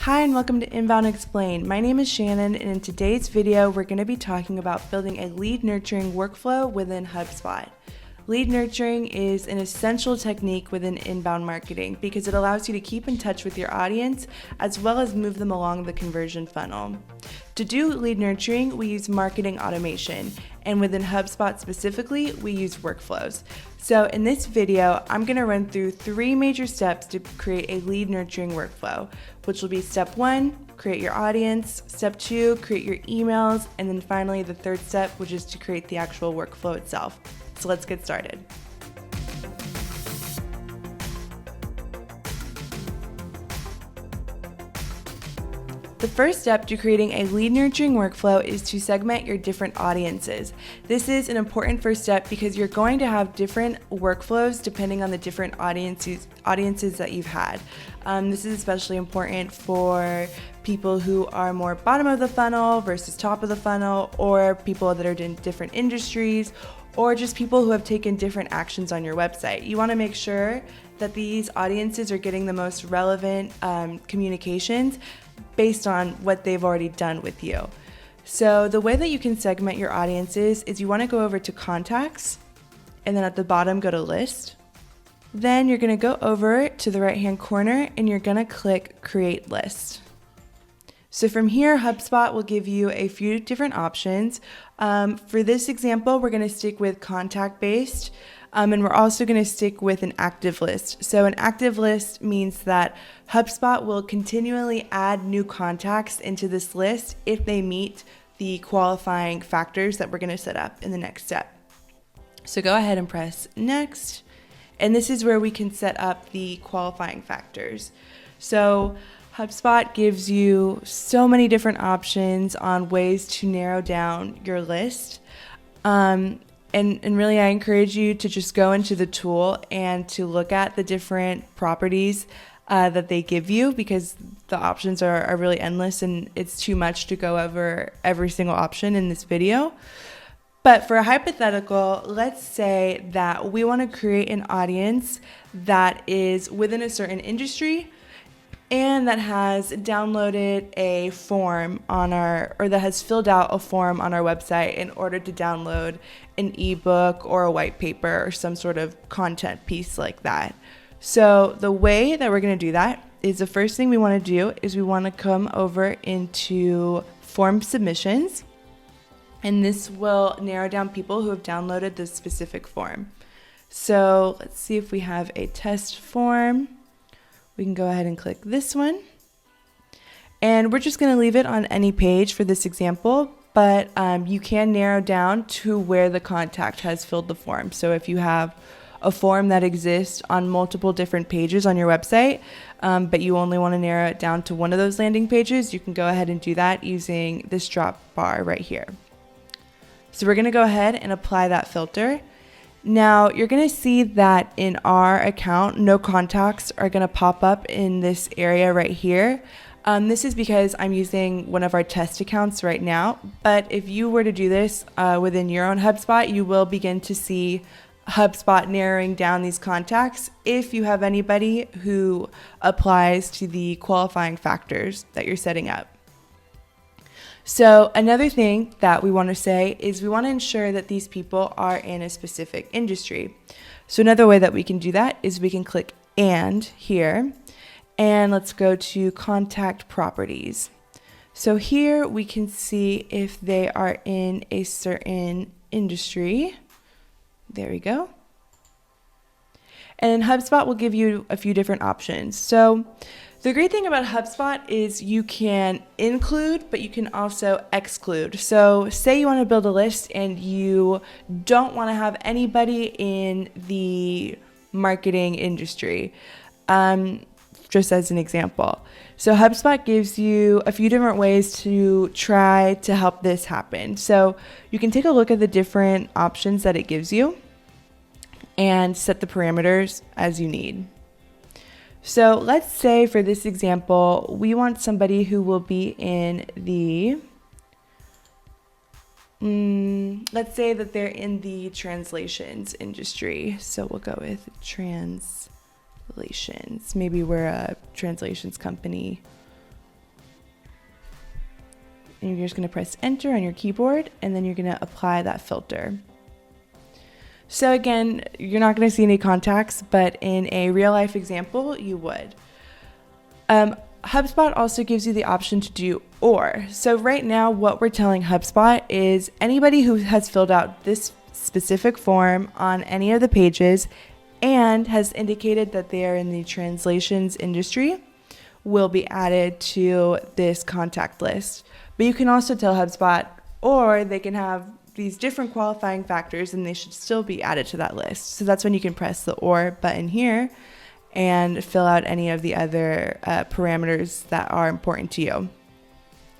Hi and welcome to Inbound Explained. My name is Shannon, and in today's video we're going to be talking about building a lead nurturing workflow within HubSpot. Lead nurturing is an essential technique within inbound marketing because it allows you to keep in touch with your audience as well as move them along the conversion funnel. To do lead nurturing, we use marketing automation, and within HubSpot specifically, we use workflows. So in this video, I'm going to run through 3 major steps to create a lead nurturing workflow, which will be step 1, create your audience, step 2, create your emails, and then finally the third step, which is to create the actual workflow itself. So let's get started. The first step to creating a lead nurturing workflow is to segment your different audiences. This is an important first step because you're going to have different workflows depending on the different audiences that you've had. This is especially important for people who are more bottom of the funnel versus top of the funnel, or people that are in different industries, or just people who have taken different actions on your website. You want to make sure that these audiences are getting the most relevant communications based on what they've already done with you. So the way that you can segment your audiences is you want to go over to contacts, and then at the bottom go to list. Then you're going to go over to the right hand corner and you're going to click create list. So from here, HubSpot will give you a few different options. For this example, we're going to stick with contact based, and we're also going to stick with an active list. So an active list means that HubSpot will continually add new contacts into this list if they meet the qualifying factors that we're going to set up in the next step. So go ahead and press next. And this is where we can set up the qualifying factors. So HubSpot gives you so many different options on ways to narrow down your list. And really, I encourage you to just go into the tool and to look at the different properties that they give you, because the options are really endless and it's too much to go over every single option in this video. But for a hypothetical, let's say that we want to create an audience that is within a certain industry and that has downloaded a form or that has filled out a form on our website in order to download an ebook or a white paper or some sort of content piece like that. So the way that we're going to do that is, the first thing we want to do is we want to come over into form submissions. And this will narrow down people who have downloaded this specific form. So let's see if we have a test form. We can go ahead and click this one. And we're just going to leave it on any page for this example, but you can narrow down to where the contact has filled the form. So if you have a form that exists on multiple different pages on your website, but you only want to narrow it down to one of those landing pages, you can go ahead and do that using this drop bar right here. So we're going to go ahead and apply that filter. Now you're going to see that in our account, no contacts are going to pop up in this area right here. This is because I'm using one of our test accounts right now. But if you were to do this within your own HubSpot, you will begin to see HubSpot narrowing down these contacts if you have anybody who applies to the qualifying factors that you're setting up. So another thing that we want to say is we want to ensure that these people are in a specific industry. So another way that we can do that is we can click and here, and let's go to contact properties. So here we can see if they are in a certain industry. There we go. And HubSpot will give you a few different options. So the great thing about HubSpot is you can include, but you can also exclude. So say you want to build a list and you don't want to have anybody in the marketing industry, just as an example. So HubSpot gives you a few different ways to try to help this happen. So you can take a look at the different options that it gives you and set the parameters as you need. So let's say for this example, we want somebody who will be in the, let's say that they're in the translations industry. So we'll go with translations. Maybe we're a translations company and you're just going to press enter on your keyboard, and then you're going to apply that filter. So again, you're not going to see any contacts, but in a real life example, you would. HubSpot also gives you the option to do or. So right now, what we're telling HubSpot is anybody who has filled out this specific form on any of the pages and has indicated that they are in the translations industry will be added to this contact list. But you can also tell HubSpot, or they can have these different qualifying factors and they should still be added to that list. So that's when you can press the or button here and fill out any of the other parameters that are important to you.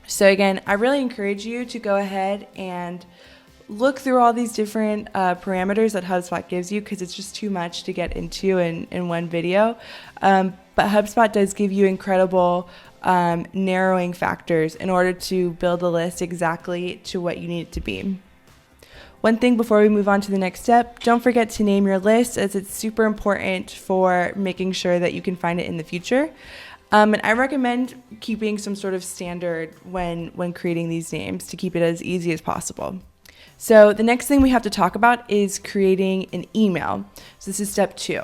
So again, I really encourage you to go ahead and look through all these different parameters that HubSpot gives you, because it's just too much to get into in one video. But HubSpot does give you incredible narrowing factors in order to build a list exactly to what you need it to be. One thing before we move on to the next step, don't forget to name your list, as it's super important for making sure that you can find it in the future. And I recommend keeping some sort of standard when creating these names to keep it as easy as possible. So the next thing we have to talk about is creating an email. So this is step 2.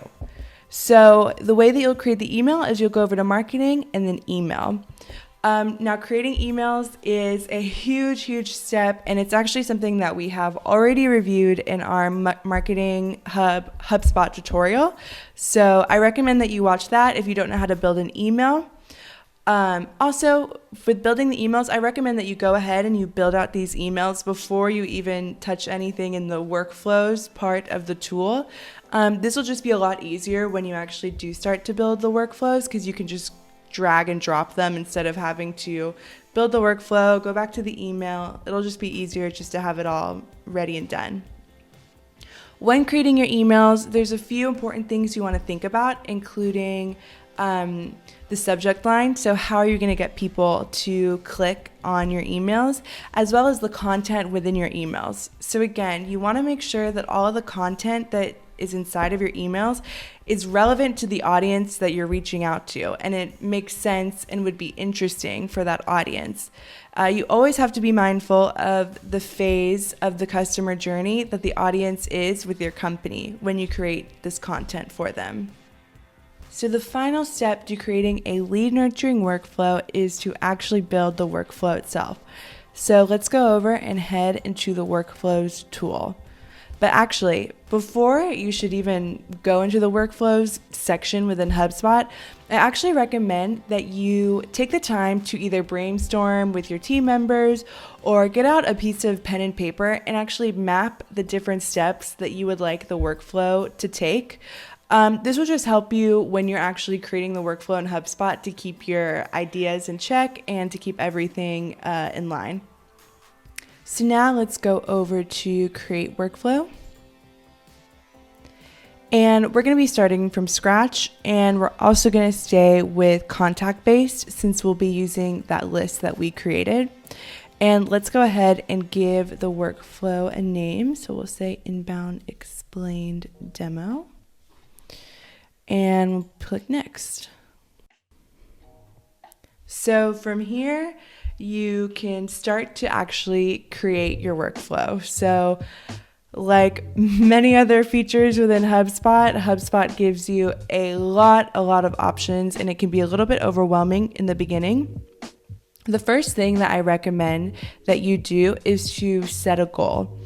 So the way that you'll create the email is you'll go over to marketing and then email. Now, creating emails is a huge step, and it's actually something that we have already reviewed in our Marketing Hub HubSpot tutorial. So I recommend that you watch that if you don't know how to build an email. Also, with building the emails, I recommend that you go ahead and you build out these emails before you even touch anything in the workflows part of the tool. This will just be a lot easier when you actually do start to build the workflows, because you can just drag and drop them instead of having to build the workflow, go back to the email. It'll just be easier just to have it all ready and done. When creating your emails, there's a few important things you want to think about, including the subject line. So how are you going to get people to click on your emails, as well as the content within your emails. So again, you want to make sure that all of the content that is inside of your emails is relevant to the audience that you're reaching out to, and it makes sense and would be interesting for that audience. You always have to be mindful of the phase of the customer journey that the audience is with your company when you create this content for them. So the final step to creating a lead nurturing workflow is to actually build the workflow itself. So let's go over and head into the workflows tool. But actually, before you should even go into the workflows section within HubSpot, I actually recommend that you take the time to either brainstorm with your team members or get out a piece of pen and paper and actually map the different steps that you would like the workflow to take. This will just help you when you're actually creating the workflow in HubSpot to keep your ideas in check and to keep everything in line. So now let's go over to create workflow. And we're going to be starting from scratch, and we're also going to stay with contact based since we'll be using that list that we created. And let's go ahead and give the workflow a name. So we'll say inbound explained demo, and we'll click next. So from here, you can start to actually create your workflow. So like many other features within HubSpot, HubSpot gives you a lot of options, and it can be a little bit overwhelming in the beginning. The first thing that I recommend that you do is to set a goal.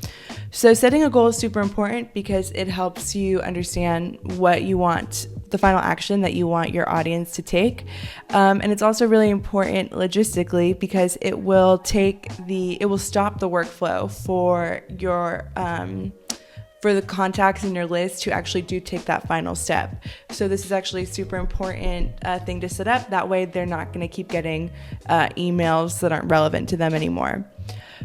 So setting a goal is super important because it helps you understand what you want, the final action that you want your audience to take. And it's also really important logistically because it will stop the workflow for your for the contacts in your list to actually do take that final step. So this is actually a super important thing to set up. That way they're not going to keep getting emails that aren't relevant to them anymore.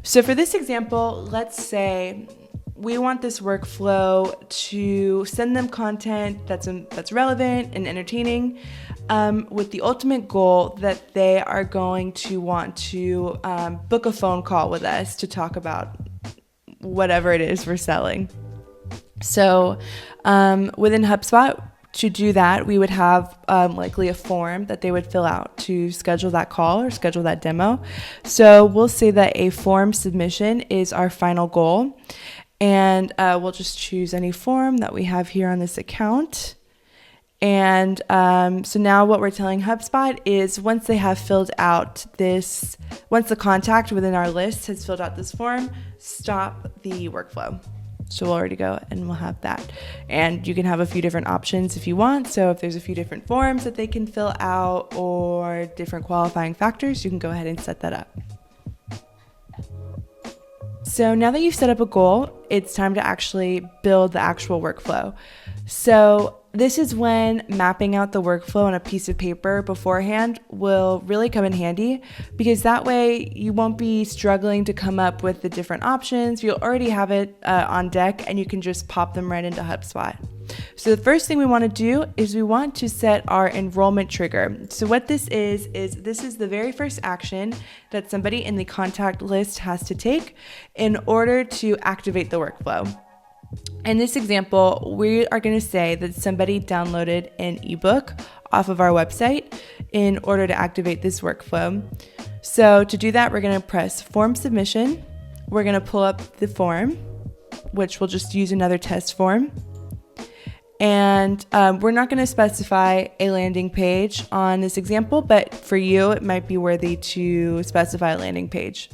So for this example, let's say we want this workflow to send them content that's relevant and entertaining, with the ultimate goal that they are going to want to book a phone call with us to talk about whatever it is we're selling. So within HubSpot, to do that, we would have likely a form that they would fill out to schedule that call or schedule that demo. So we'll say that a form submission is our final goal. And we'll just choose any form that we have here on this account. And so now what we're telling HubSpot is once they have filled out this, once the contact within our list has filled out this form, stop the workflow. So we'll already go and we'll have that. And you can have a few different options if you want. So if there's a few different forms that they can fill out or different qualifying factors, you can go ahead and set that up. So now that you've set up a goal, it's time to actually build the actual workflow. So this is when mapping out the workflow on a piece of paper beforehand will really come in handy, because that way you won't be struggling to come up with the different options. You'll already have it on deck and you can just pop them right into HubSpot. So the first thing we want to do is we want to set our enrollment trigger. So what this is this is the very first action that somebody in the contact list has to take in order to activate the workflow. In this example, we are going to say that somebody downloaded an ebook off of our website in order to activate this workflow. So to do that, we're going to press form submission. We're going to pull up the form, which we'll just use another test form. And we're not going to specify a landing page on this example, but for you, it might be worthy to specify a landing page.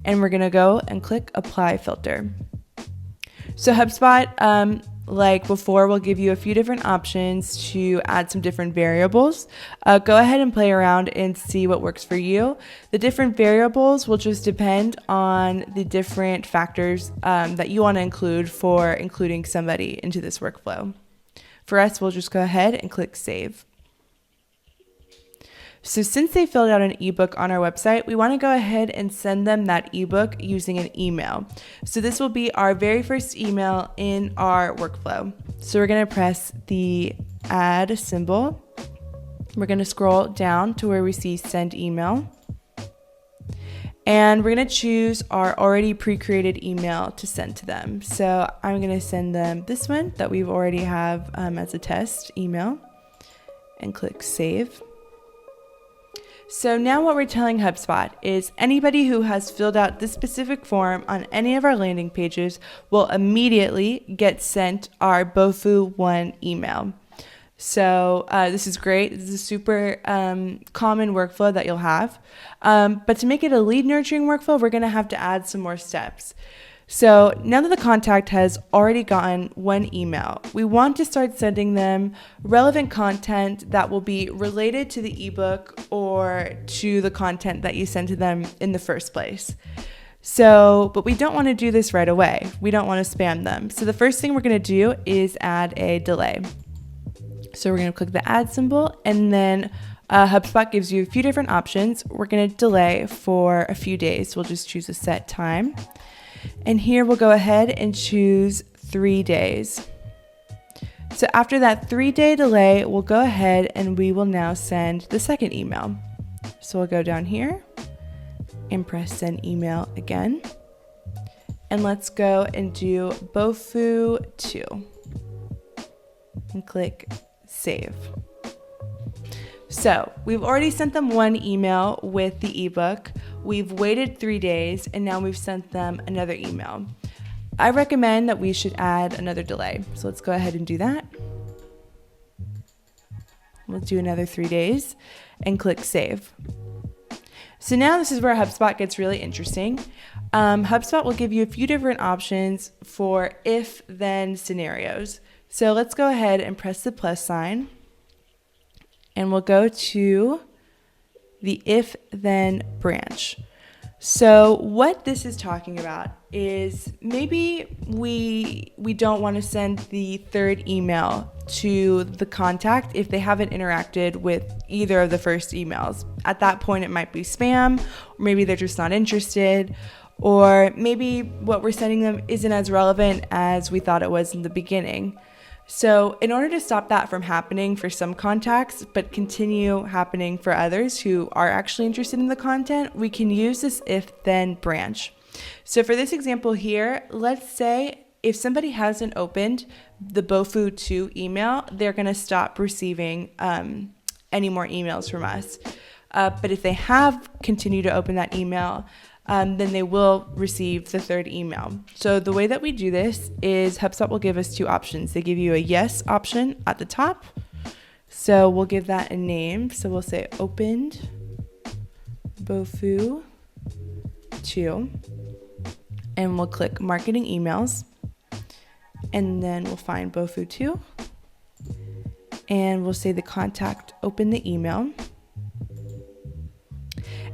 And we're going to go and click Apply Filter. So HubSpot, like before, will give you a few different options to add some different variables. Go ahead and play around and see what works for you. The different variables will just depend on the different factors that you want to include for including somebody into this workflow. For us, we'll just go ahead and click Save. So since they filled out an ebook on our website, we want to go ahead and send them that ebook using an email. So this will be our very first email in our workflow. So we're going to press the add symbol. We're going to scroll down to where we see send email. And we're going to choose our already pre-created email to send to them. So I'm going to send them this one that we've already have as a test email, and click Save. So now what we're telling HubSpot is anybody who has filled out this specific form on any of our landing pages will immediately get sent our BOFU1 email. So this is great. This is a super common workflow that you'll have. But to make it a lead nurturing workflow, we're going to have to add some more steps. So now that the contact has already gotten one email, we want to start sending them relevant content that will be related to the ebook or to the content that you sent to them in the first place. So, but we don't want to do this right away. We don't want to spam them. So the first thing we're going to do is add a delay. So we're going to click the add symbol, and then HubSpot gives you a few different options. We're going to delay for a few days. We'll just choose a set time. And here we'll go ahead and choose 3 days. So after that 3-day delay, we'll go ahead and we will now send the second email. So we'll go down here and press send email again. And let's go and do BOFU2 and click save. So we've already sent them one email with the ebook. We've waited 3 days, and now we've sent them another email. I recommend that we should add another delay. So let's go ahead and do that. We'll do another 3 days and click save. So now this is where HubSpot gets really interesting. HubSpot will give you a few different options for if-then scenarios. So let's go ahead and press the plus sign, and we'll go to the if-then branch. So what this is talking about is maybe we don't want to send the third email to the contact if they haven't interacted with either of the first emails. At that point, it might be spam, or maybe they're just not interested, or maybe what we're sending them isn't as relevant as we thought it was in the beginning. So in order to stop that from happening for some contacts, but continue happening for others who are actually interested in the content, we can use this if-then branch. So for this example here, let's say if somebody hasn't opened the Bofu 2 email, they're going to stop receiving any more emails from us. But if they have continued to open that email, then they will receive the third email. So the way that we do this is HubSpot will give us two options. They give you a yes option at the top. So we'll give that a name. So we'll say opened Bofu 2. And we'll click marketing emails. And then we'll find Bofu 2. And we'll say the contact opened the email.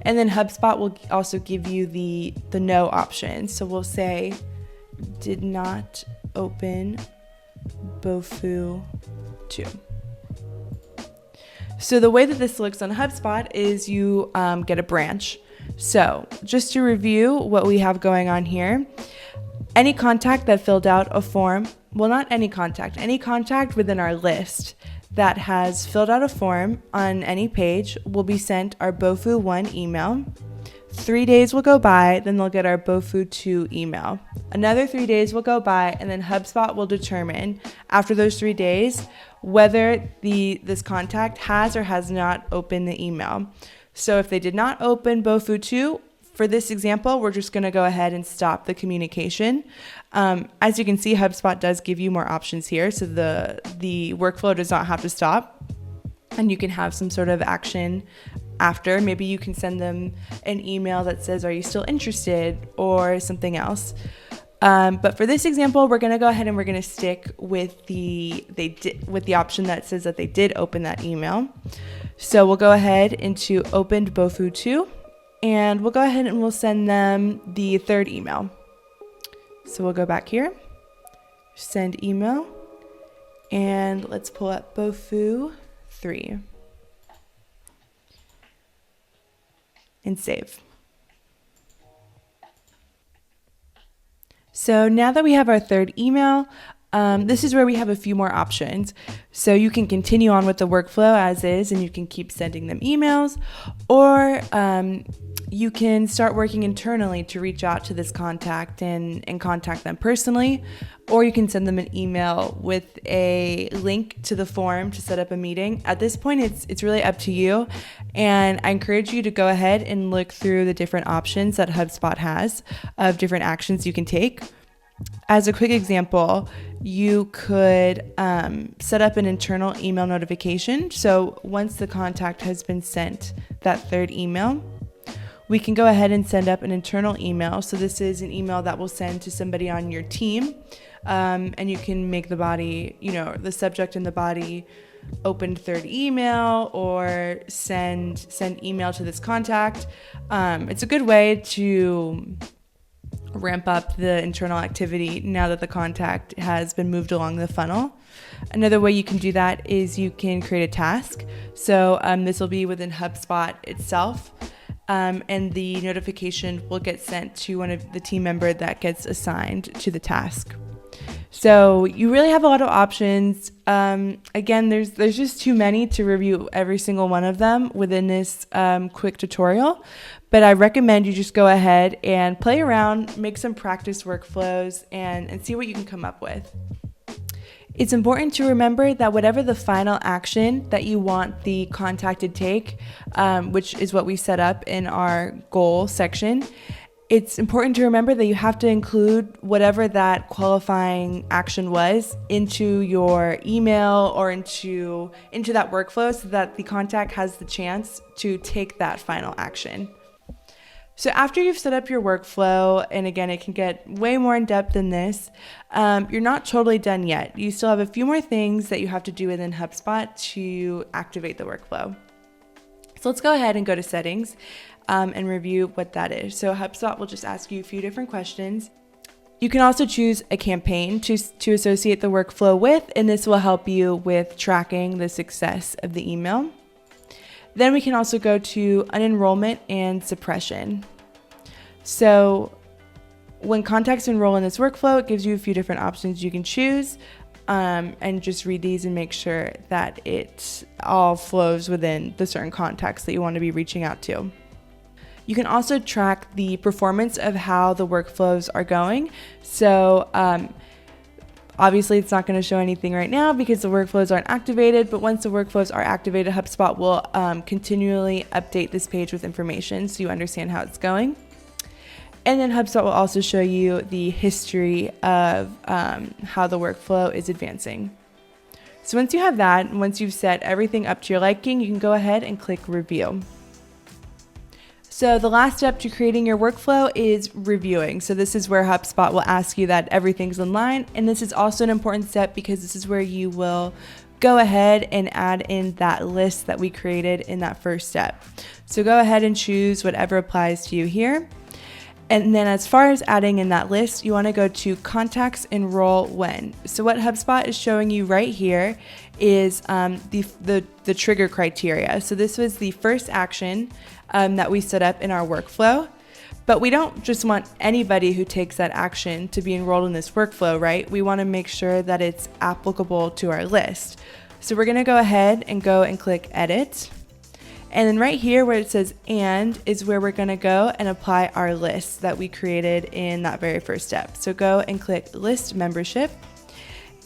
And then HubSpot will also give you the no option. So we'll say, did not open Bofu 2. So the way that this looks on HubSpot is you get a branch. So just to review what we have going on here, any contact that filled out a form, well, not any contact within our list that has filled out a form on any page will be sent our Bofu 1 email. 3 days will go by, then they'll get our Bofu 2 email. Another 3 days will go by, and then HubSpot will determine after those 3 days whether this contact has or has not opened the email. So if they did not open Bofu 2, for this example, we're just going to go ahead and stop the communication. As you can see, HubSpot does give you more options here, so the workflow does not have to stop, and you can have some sort of action after. Maybe you can send them an email that says, "Are you still interested?" or something else. But for this example, we're going to go ahead and we're going to stick with the option that says that they did open that email. So we'll go ahead into opened Bofu 2. And we'll go ahead and we'll send them the third email. So we'll go back here, send email, and let's pull up Bofu 3 and save. So now that we have our third email, this is where we have a few more options. So you can continue on with the workflow as is, and you can keep sending them emails, or you can start working internally to reach out to this contact and contact them personally, or you can send them an email with a link to the form to set up a meeting. At this point, it's really up to you, and I encourage you to go ahead and look through the different options that HubSpot has of different actions you can take. As a quick example, you could set up an internal email notification. So once the contact has been sent that third email, we can go ahead and send up an internal email. So this is an email that will send to somebody on your team, and you can make the body, the subject and the body, opened third email, or send email to this contact. It's a good way to ramp up the internal activity now that the contact has been moved along the funnel. Another way you can do that is you can create a task. So this will be within HubSpot itself, and the notification will get sent to one of the team member that gets assigned to the task. So you really have a lot of options. Again, there's just too many to review every single one of them within this quick tutorial. But I recommend you just go ahead and play around, make some practice workflows, and see what you can come up with. It's important to remember that whatever the final action that you want the contact to take, which is what we set up in our goal section, it's important to remember that you have to include whatever that qualifying action was into your email or into that workflow so that the contact has the chance to take that final action. So after you've set up your workflow, and again, it can get way more in depth than this, you're not totally done yet. You still have a few more things that you have to do within HubSpot to activate the workflow. So let's go ahead and go to settings and review what that is. So HubSpot will just ask you a few different questions. You can also choose a campaign to associate the workflow with, and this will help you with tracking the success of the email. Then we can also go to unenrollment and suppression. So when contacts enroll in this workflow, it gives you a few different options you can choose, and just read these and make sure that it all flows within the certain contacts that you want to be reaching out to. You can also track the performance of how the workflows are going. So Obviously, it's not going to show anything right now because the workflows aren't activated, but once the workflows are activated, HubSpot will continually update this page with information so you understand how it's going. And then HubSpot will also show you the history of how the workflow is advancing. So once you have that, and once you've set everything up to your liking, you can go ahead and click Review. So the last step to creating your workflow is reviewing. So this is where HubSpot will ask you that everything's in line. And this is also an important step because this is where you will go ahead and add in that list that we created in that first step. So go ahead and choose whatever applies to you here. And then as far as adding in that list, you want to go to Contacts Enroll When. So what HubSpot is showing you right here is the trigger criteria. So this was the first action that we set up in our workflow. But we don't just want anybody who takes that action to be enrolled in this workflow, right? We want to make sure that it's applicable to our list. So we're going to go ahead and click Edit. And then right here where it says and is where we're going to go and apply our list that we created in that very first step. So go and click List Membership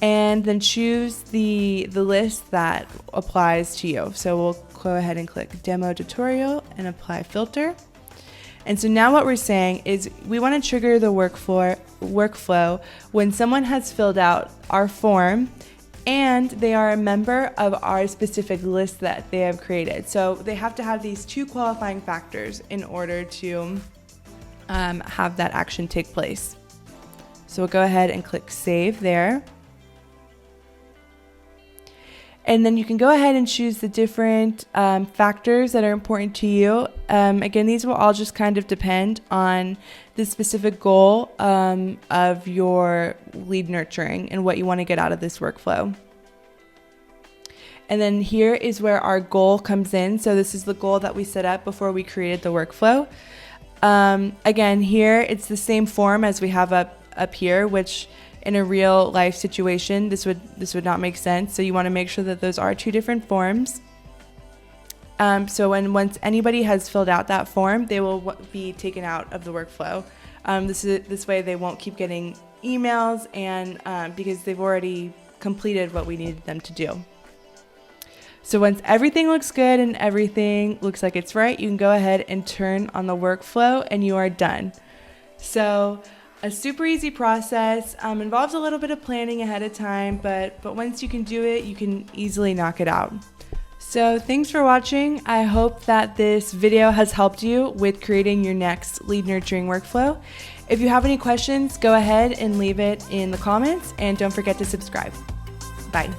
and then choose the list that applies to you. So we'll go ahead and click Demo Tutorial and apply Filter. And so now what we're saying is we want to trigger the workflow when someone has filled out our form and they are a member of our specific list that they have created. So they have to have these two qualifying factors in order to have that action take place. So we'll go ahead and click Save there. And then you can go ahead and choose the different factors that are important to you. Again, these will all just kind of depend on the specific goal of your lead nurturing and what you want to get out of this workflow. And then here is where our goal comes in. So this is the goal that we set up before we created the workflow. Again, here it's the same form as we have up here, which in a real life situation, this would not make sense. So you want to make sure that those are two different forms. So once anybody has filled out that form, they will be taken out of the workflow. This way they won't keep getting emails and because they've already completed what we needed them to do. So once everything looks good and everything looks like it's right, you can go ahead and turn on the workflow and you are done. So a super easy process, involves a little bit of planning ahead of time, but once you can do it, you can easily knock it out. So thanks for watching. I hope that this video has helped you with creating your next lead nurturing workflow. If you have any questions, go ahead and leave it in the comments and don't forget to subscribe. Bye.